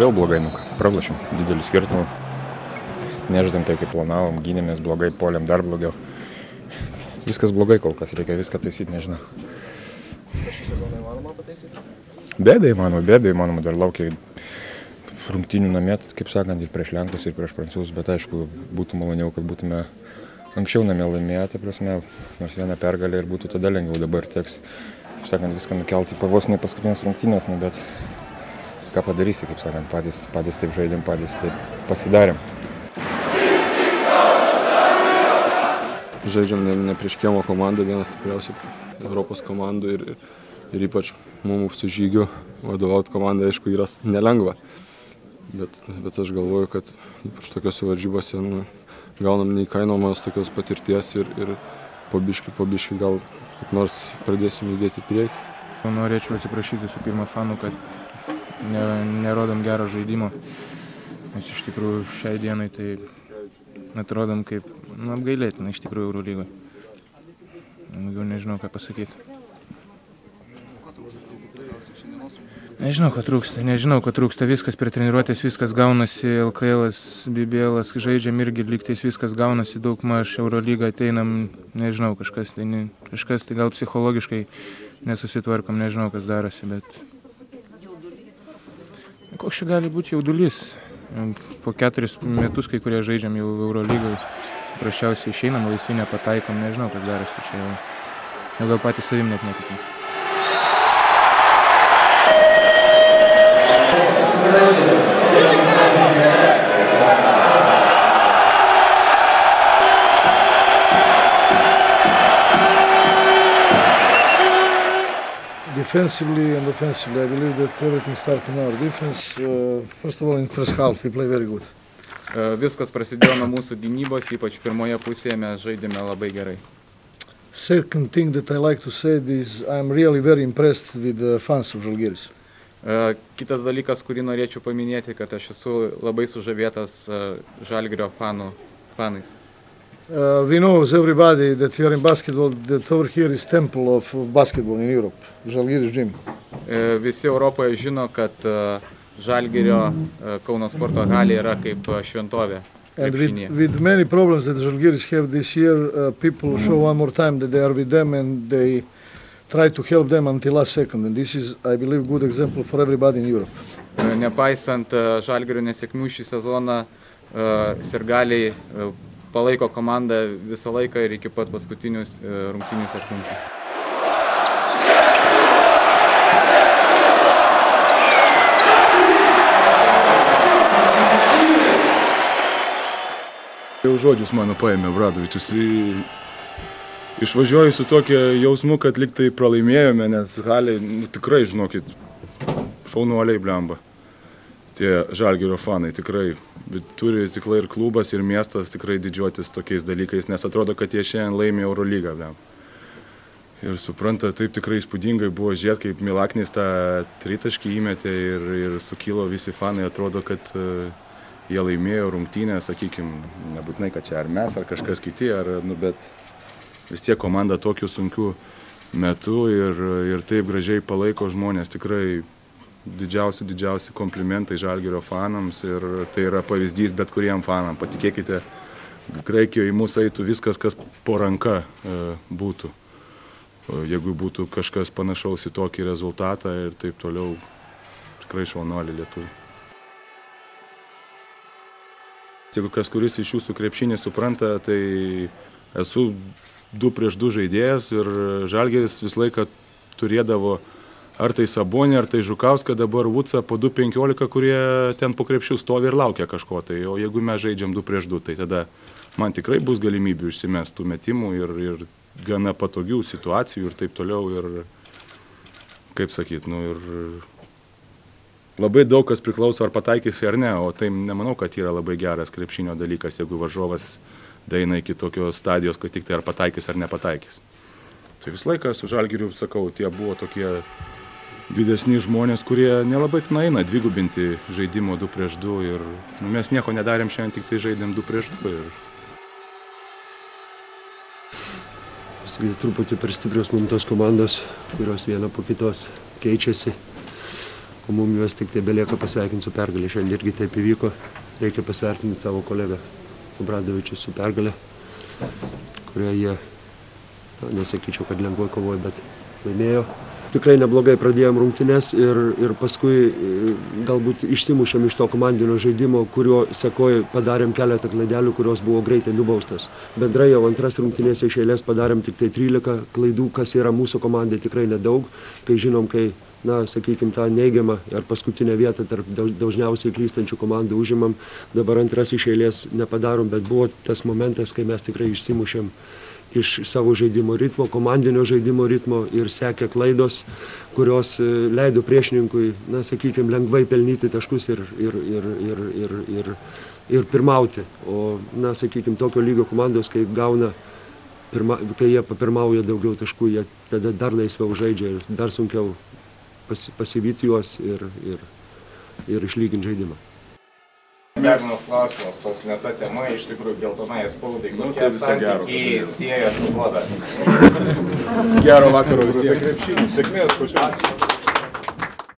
Vėl blogai, pralašėm didelį skirtumą. Nežaidėm taip, kaip planavom, gynėmės blogai, puolėm dar blogiau. Viskas blogai kol kas, reikia viską taisyti, nežinau. Šį sezoną įmanoma pataisyti? Be abejo įmanoma, dar laukia rungtynių namie, kaip sakant, ir prieš Lenkus, ir prieš Prancūzus, bet aišku, būtų maloniau, kad būtume anksčiau namie laimėję, tai prasme, nors vieną pergalę ir būtų tada lengviau, dabar teks, kaip sakant, viską nukelti vos ne paskutinės rungtynės, bet ką padarysi, kaip sakant, patys taip žaidėm, patys taip pasidarėm. Žaidžiam ne prieš kiemo komandą, vienas stipriausių Europos komandų ir ypač mums su Žygiu vadovauti komandai, aišku, yra nelengva. Bet aš galvoju, kad ypač tokiose varžybose gaunam neįkainomos tokios patirties ir po biškį gal kaip nors pradėsim judėti į priekį. Norėčiau atsiprašyti visų pirma fanų, kad nerodom gero žaidimo. Mes iš tikrųjų šiai dienai tai atrodom kaip apgailėtina iš tikrųjų Eurolygoje. Daugiau nežinau, ką pasakyti. Nežinau, ko trūksta. Viskas per treniruotės, viskas gaunasi, LKL-as, BBL-as, žaidžiam irgi lygtais viskas gaunasi, daug maž Eurolygą ateinam, nežinau, kažkas tai gal psichologiškai nesusitvarkom, nežinau, kas darosi, bet koks čia gali būti jaudulys. Po 4 metus, kai kurie žaidžiam jau Eurolygoje, prašiausiai išeinam, laisvi nepataikom, nežinau, kas darosi čia jau gal patys savim net netikim. Defensively and offensively, I believe that everything starts in our defense. First of all, in first half, we play very good. Viskas prasidėjo nuo mūsų gynybos, ypač pirmoje pusėje mes žaidėme labai gerai. Second thing that I like to say is I'm really very impressed with the fans of Žalgiris. Kitas dalykas, kurį norėčiau paminėti, kad aš esu labai sužavėtas Žalgirio fanais. We know as everybody that we are in basketball, that over here is temple of basketball in Europe, Žalgiris gym. Visi Europoje žino, kad Žalgirio Kauno sporto halė yra kaip šventovė. And with many problems that Žalgiris have this year, people show one more time that they are with them and they try to help them until last second. And this is, I believe, good example for everybody in Europe. Nepaisant Žalgirio nesėkmių šį sezoną, sirgaliai palaiko komandą visą laiką ir iki pat paskutinių rungtynių sekundžių. Jau žodžius mano paėmė Bradovičius. Išvažiuoju su tokia jausmu, kad lyg tai pralaimėjome, nes Halė, tikrai, žinokit, šaunuoliai blemba. Tie Žalgirio fanai tikrai turi tikrai ir klubas, ir miestas tikrai didžiuotis tokiais dalykais, nes atrodo, kad jie šiandien laimė Eurolygą. Ir supranta, taip tikrai įspūdingai buvo žiūrėti, kaip Milaknis tą tritaškį įmetė ir sukilo visi fanai, atrodo, kad jie laimėjo rungtynę, sakykime, nebūtinai, kad čia ar mes, ar kažkas kiti, bet vis tiek komanda tokiu sunkiu metu ir taip gražiai palaiko žmonės, tikrai didžiausi komplimentai Žalgirio fanams ir tai yra pavyzdys bet kuriem fanam. Patikėkite, Graikijoje į mūsų eitų viskas, kas po ranka būtų. Jeigu būtų kažkas panašaus į tokį rezultatą ir taip toliau, tikrai šaunuoliai lietuviai. Jeigu kas kuris iš jūsų krepšinį supranta, tai esu 2 prieš 2 žaidėjas ir Žalgiris visą laiką turėdavo ar tai Sabonį, ar tai Žukauską, dabar Vucą po 2-15, kurie ten po krepšių stovi ir laukia kažko. Tai, o jeigu mes žaidžiam 2 prieš 2, tai tada man tikrai bus galimybių išsimest tų metimų ir gana patogių situacijų ir taip toliau. Ir, kaip sakyt, ir labai daug kas priklauso, ar pataikysi ar ne, o tai nemanau, kad yra labai geras krepšinio dalykas, jeigu varžovas daeina iki tokios stadijos, kad tik tai ar pataikys ar nepataikys. Tai visą laiką su Žalgiriu, sakau, tie buvo tokie didesni žmonės, kurie nelabai ten eina dvigubinti žaidimo 2 prieš 2 ir mes nieko nedarėm šiandien, tik tai žaidėm 2 prieš 2. Truputį per stiprios mums tos komandos, kurios viena po kitos keičiasi. o mums juos tik tai belieka pasveikinti su pergalė. Šiandien irgi taip įvyko, reikia pasvertinti savo kolegą Obradovičių su pergalė, kurioje jie, nesakyčiau, kad lengvai kovojo, bet laimėjo. Tikrai neblogai pradėjom rungtynes ir paskui galbūt išsimušėm iš to komandinio žaidimo, kurio sekoje padarėm keletą klaidelių, kurios buvo greitai nubaustas. Bendrai jau antras rungtynės iš eilės padarėm tik tai 13 klaidų, kas yra mūsų komandai tikrai nedaug, kai žinom, kai, sakykime, tą neigiamą ar paskutinę vietą tarp dažniausiai klystančių komandų užimam, dabar antras iš eilės nepadarom, bet buvo tas momentas, kai mes tikrai išsimušėm iš savo žaidimo ritmo, komandinio žaidimo ritmo ir sekė klaidos, kurios leido priešininkui, sakykime, lengvai pelnyti taškus ir pirmauti. O, sakykime, tokio lygio komandos, kai jie papirmauja daugiau taškų, jie tada dar laisviau žaidžia ir dar sunkiau pasivyti juos ir išlyginti žaidimą. Pirmas klausimas, toks ne ta tema, iš tikrųjų geltonai spaudai, kokie santykiai sieja su Goda. Gero vakaro visiems. Sėkmės, pačiu.